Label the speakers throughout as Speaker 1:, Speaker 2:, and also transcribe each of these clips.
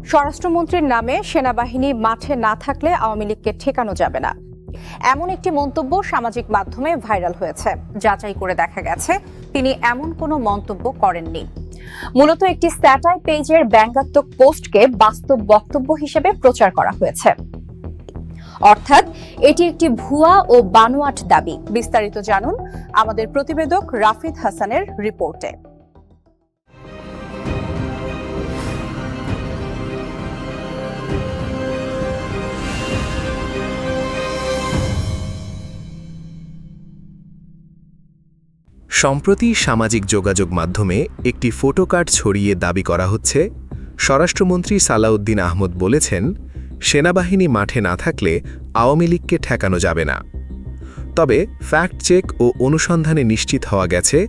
Speaker 1: স্বরাষ্ট্রমন্ত্রীর নামে সেনাবাহিনী মাঠে না থাকলে আওয়ামী লীগকে ঠেকানো যাবে না, এমন একটি মন্তব্য সামাজিক মাধ্যমে ভাইরাল হয়েছে। যাচাই করে দেখা গেছে তিনি এমন কোনো মন্তব্য করেননি। মূলত একটি স্ট্যাটাই পেজের ব্যঙ্গাত্মক পোস্টকে বাস্তব বক্তব্য হিসেবে প্রচার করা হয়েছে। অর্থাৎ এটি একটি ভুয়া ও বানোয়াট দাবি। বিস্তারিত জানুন আমাদের প্রতিবেদক রাফিদ হাসানের রিপোর্টে।
Speaker 2: সম্প্রতি সামাজিক যোগাযোগ মাধ্যমে একটি ফটোকার্ড ছড়িয়ে দাবি করা হচ্ছে, স্বরাষ্ট্রমন্ত্রী সালাউদ্দিন আহমদ বলেছেন, সেনাবাহিনী মাঠে না থাকলে আওয়ামী লীগকে ঠেকানো যাবে না। তবে ফ্যাক্ট চেক ও অনুসন্ধানে নিশ্চিত হওয়া গেছে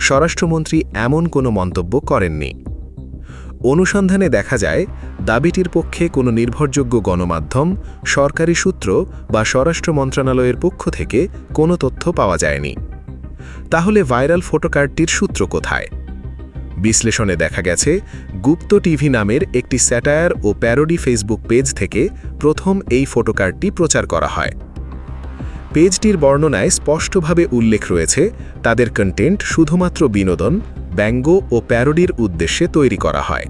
Speaker 2: স্বরাষ্ট্রমন্ত্রী এমন কোনো মন্তব্য করেননি। অনুসন্ধানে দেখা যায়, দাবিটির পক্ষে কোনো নির্ভরযোগ্য গণমাধ্যম, সরকারি সূত্র বা স্বরাষ্ট্র মন্ত্রণালয়ের পক্ষ থেকে কোনো তথ্য পাওয়া যায়নি। তাহলে ভাইরাল ফটোকার্ডটির সূত্র কোথায়? বিশ্লেষণে দেখা গেছে, গুপ্ত টিভি নামের একটি স্যাটায়ার ও প্যারোডি ফেসবুক পেজ থেকে প্রথম এই ফটোকার্ডটি প্রচার করা হয়। পেজটির বর্ণনায় স্পষ্টভাবে উল্লেখ রয়েছে, তাদের কন্টেন্ট শুধুমাত্র বিনোদন, ব্যঙ্গ ও প্যারোডির উদ্দেশ্যে তৈরি করা হয়।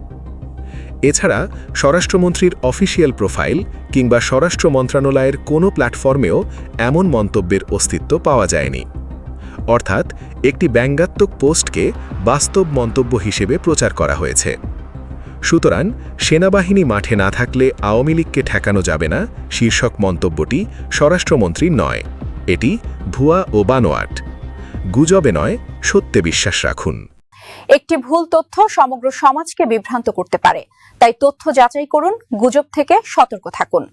Speaker 2: এছাড়া স্বরাষ্ট্রমন্ত্রীর অফিসিয়াল প্রোফাইল কিংবা স্বরাষ্ট্র মন্ত্রণালয়ের কোনো প্ল্যাটফর্মেও এমন মন্তব্যের অস্তিত্ব পাওয়া যায়নি। অর্থাৎ একটি ব্যঙ্গাত্মক পোস্টকে বাস্তব মন্তব্য হিসেবে প্রচার করা হয়েছে। সুতরাং সেনাবাহিনী মাঠে না থাকলে আওয়ামী লীগকে ঠেকানো যাবে না শীর্ষক মন্তব্যটি স্বরাষ্ট্রমন্ত্রীর নয়, এটি ভুয়া ও বানোয়াট। গুজবে নয়, সত্যে বিশ্বাস রাখুন।
Speaker 1: একটি ভুল তথ্য সমগ্র সমাজকে বিভ্রান্ত করতে পারে, তাই তথ্য যাচাই করুন, গুজব থেকে সতর্ক থাকুন।